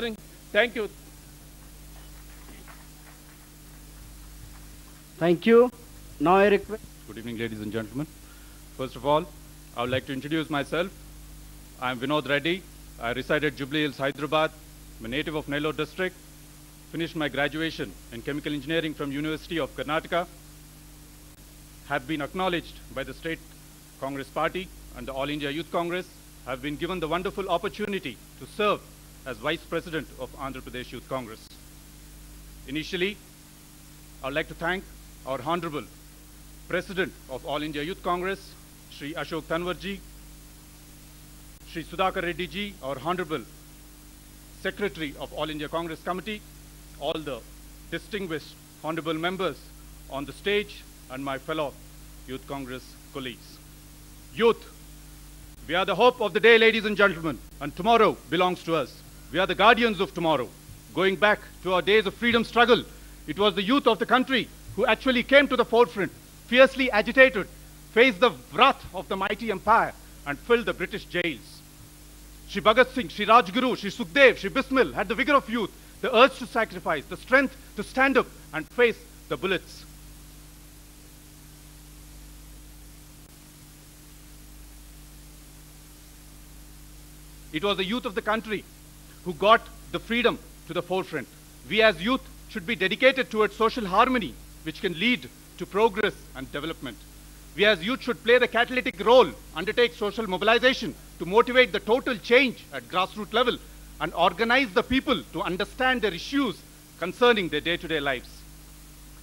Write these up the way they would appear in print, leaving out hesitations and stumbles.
gathering. Thank you. Thank you. Now I request. Good evening, ladies and gentlemen. First of all, I would like to introduce myself. I am Vinod Reddy. I reside at Jubilee Hills, Hyderabad. I'm a native of Nellore district. Finished my graduation in chemical engineering from University of Karnataka. Have been acknowledged by the State Congress Party and the All India Youth Congress. Have been given the wonderful opportunity to serve as Vice President of Andhra Pradesh Youth Congress. Initially, I would like to thank our Honorable President of All India Youth Congress, Shri Ashok Tanwarji, Shri Sudhakar Reddy Ji, our Honorable Secretary of All India Congress Committee, all the distinguished honorable members on the stage, and my fellow Youth Congress colleagues. Youth, we are the hope of the day, ladies and gentlemen, and tomorrow belongs to us. We are the guardians of tomorrow. Going back to our days of freedom struggle, it was the youth of the country who actually came to the forefront, fiercely agitated, faced the wrath of the mighty empire, and filled the British jails. Shri Bhagat Singh, Shri Rajguru, Shri Sukhdev, Shri Bismil had the vigor of youth, the urge to sacrifice, the strength to stand up and face the bullets. It was the youth of the country who got the freedom to the forefront. We as youth should be dedicated towards social harmony, which can lead to progress and development. We as youth should play the catalytic role, undertake social mobilization to motivate the total change at grassroots level and organize the people to understand their issues concerning their day-to-day lives.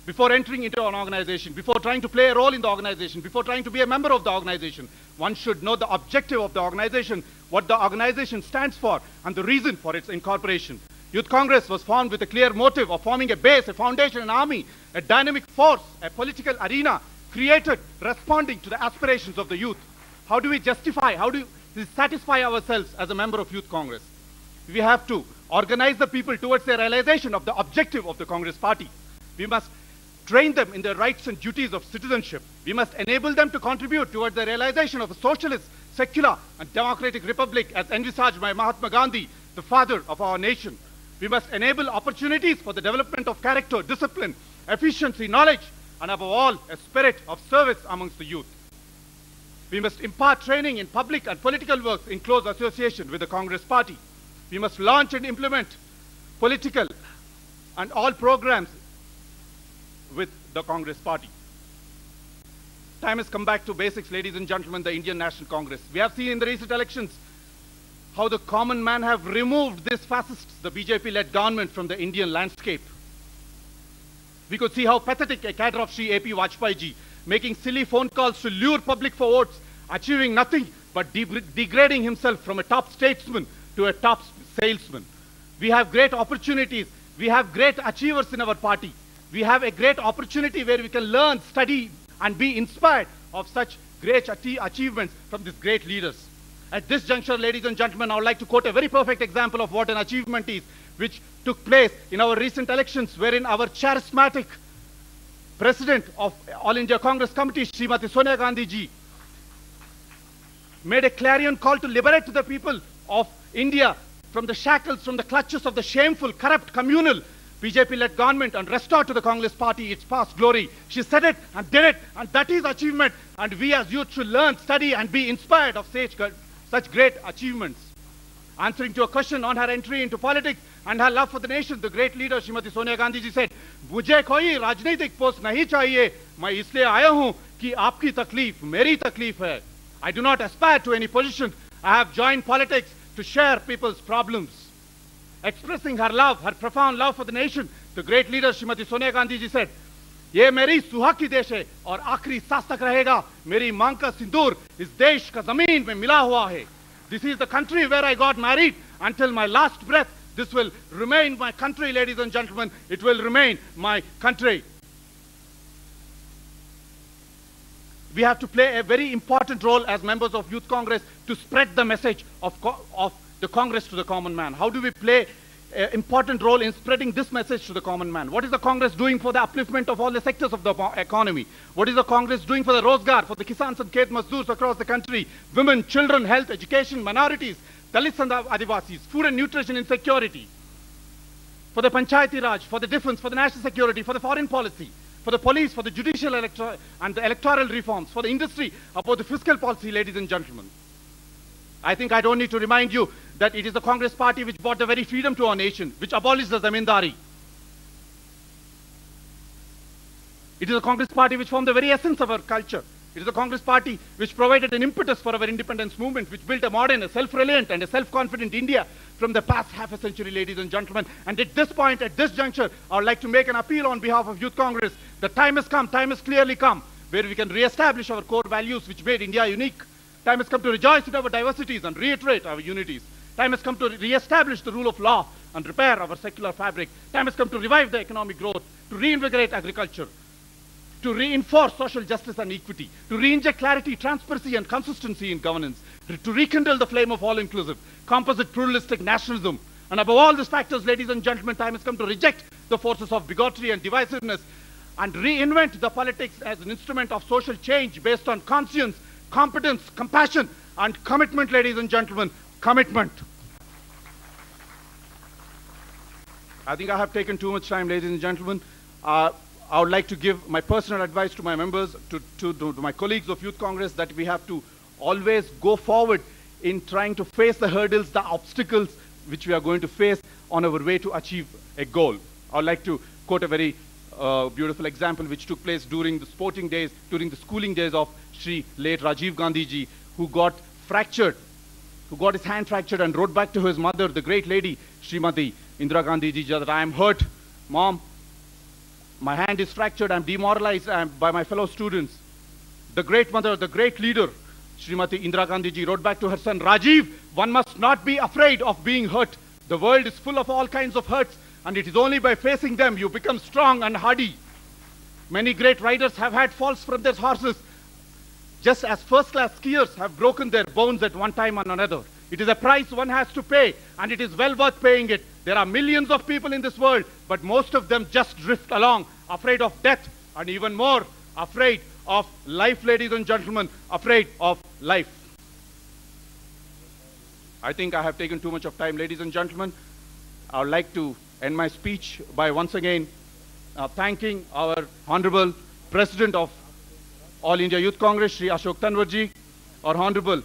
Before entering into an organization, before trying to play a role in the organization, before trying to be a member of the organization, one should know the objective of the organization, what the organization stands for, and the reason for its incorporation. Youth Congress was formed with a clear motive of forming a base, a foundation, an army, a dynamic force, a political arena created responding to the aspirations of the youth. How do we justify, how do we satisfy ourselves as a member of Youth Congress? We have to organize the people towards the realization of the objective of the Congress Party. We must train them in their rights and duties of citizenship. We must enable them to contribute towards the realization of a socialist, secular, and democratic republic as envisaged by Mahatma Gandhi, the father of our nation. We must enable opportunities for the development of character, discipline, efficiency, knowledge, and above all, a spirit of service amongst the youth. We must impart training in public and political works in close association with the Congress Party. We must launch and implement political and all programs with the Congress Party. Time has come back to basics, ladies and gentlemen, the Indian National Congress. We have seen in the recent elections how the common man have removed this fascists, the BJP-led government, from the Indian landscape. We could see how pathetic a cadre of Shri A.P. Vajpayee ji, making silly phone calls to lure public for votes, achieving nothing but degrading himself from a top statesman to a top salesman. We have great opportunities. We have great achievers in our party. We have a great opportunity where we can learn, study, and be inspired of such great achievements from these great leaders. At this juncture, ladies and gentlemen, I would like to quote a very perfect example of what an achievement is, which took place in our recent elections, wherein our charismatic President of All India Congress Committee, Srimati Sonia Gandhi ji, made a clarion call to liberate the people of India from the shackles, from the clutches of the shameful, corrupt, communal BJP-led government and restore to the Congress Party its past glory. She said it and did it, and that is achievement. And we as youth should learn, study, and be inspired of such great achievements. Answering to a question on her entry into politics and her love for the nation, the great leader Srimati Sonia Gandhi ji said, "मुझे कोई राजनीतिक post नहीं चाहिए, मैं इसलिए आया हूँ कि आपकी तकलीफ मेरी तकलीफ है. I do not aspire to any position. I have joined politics to share people's problems." Expressing her love, her profound love for the nation, the great leader Srimati Sonia Gandhi ji said, "ये मेरी सुहागी देश है और आखिरी सांस तक रहेगा. मेरी मांग का सिंदूर इस देश का जमीन में मिला हुआ है. This is the country where I got married. Until my last breath, this will remain my country, ladies and gentlemen. It will remain my country." We have to play a very important role as members of Youth Congress to spread the message of the Congress to the common man. How do we play an important role in spreading this message to the common man? What is the Congress doing for the upliftment of all the sectors of the economy? What is the Congress doing for the Rozgar, for the Kisans and Khet Mazdoors across the country? Women, children, health, education, minorities, Dalits and Adivasis, food and nutrition insecurity. for the Panchayati Raj, for the defense, for the national security, for the foreign policy, for the police, for the judicial and the electoral reforms, for the industry, about the fiscal policy, ladies and gentlemen. I think I don't need to remind you that it is the Congress party which brought the very freedom to our nation, which abolished the zamindari. It is the Congress party which formed the very essence of our culture. It is the Congress party which provided an impetus for our independence movement, which built a modern, a self-reliant and a self-confident India from the past half a century, ladies and gentlemen. And at this point, at this juncture, I would like to make an appeal on behalf of Youth Congress. The time has come, time has clearly come, where we can re-establish our core values which made India unique. Time has come to rejoice in our diversities and reiterate our unities. Time has come to re-establish the rule of law and repair our secular fabric. Time has come to revive the economic growth, to reinvigorate agriculture, to reinforce social justice and equity, to re-inject clarity, transparency and consistency in governance, to rekindle the flame of all-inclusive, composite pluralistic nationalism. And above all these factors, ladies and gentlemen, time has come to reject the forces of bigotry and divisiveness and reinvent the politics as an instrument of social change based on conscience, competence, compassion and commitment, ladies and gentlemen, commitment. I think I have taken too much time, ladies and gentlemen. I would like to give my personal advice to my members, to my colleagues of Youth Congress, that we have to always go forward in trying to face the hurdles, the obstacles which we are going to face on our way to achieve a goal. I would like to quote a very beautiful example which took place during the sporting days, during the schooling days of Shri late Rajiv Gandhi ji, who got fractured, who got his hand fractured and wrote back to his mother, the great lady, Srimati Indira Gandhi ji, that I am hurt, Mom. My hand is fractured, I'm demoralized by my fellow students. The great mother, the great leader, Srimati Indira Gandhi ji, wrote back to her son, Rajiv, one must not be afraid of being hurt. The world is full of all kinds of hurts, and it is only by facing them you become strong and hardy. Many great riders have had falls from their horses, just as first-class skiers have broken their bones at one time or another. It is a price one has to pay, and it is well worth paying it. There are millions of people in this world, but most of them just drift along, afraid of death, and even more, afraid of life, ladies and gentlemen, afraid of life. I think I have taken too much of time, ladies and gentlemen. I would like to end my speech by once again thanking our Honorable President of All India Youth Congress, Shri Ashok Tanwarji, our Honorable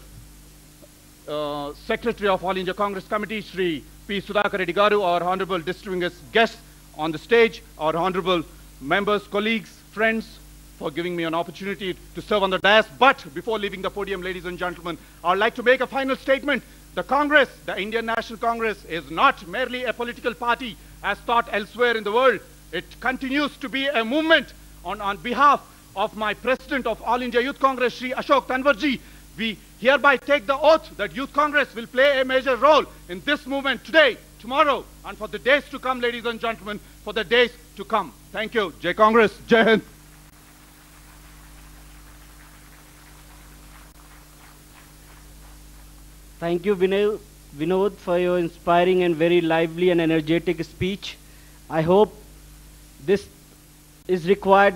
Secretary of All India Congress Committee, Shri P. Sudhakar Reddy Garu, our Honorable distinguished guests on the stage, our Honorable members, colleagues, friends, for giving me an opportunity to serve on the dais. But before leaving the podium, ladies and gentlemen, I would like to make a final statement. The Congress, the Indian National Congress, is not merely a political party as thought elsewhere in the world. It continues to be a movement on behalf of my President of All India Youth Congress, Shri Ashok Tanwarji. We hereby take the oath that Youth Congress will play a major role in this movement today, tomorrow, and for the days to come, ladies and gentlemen, for the days to come. Thank you. Jai Congress. Jai Hind. Thank you, Vinod, for your inspiring and very lively and energetic speech. I hope this is required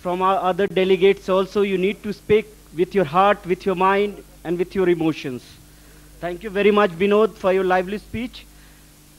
from our other delegates also. You need to speak with your heart, with your mind, and with your emotions. Thank you very much, Vinod, for your lively speech.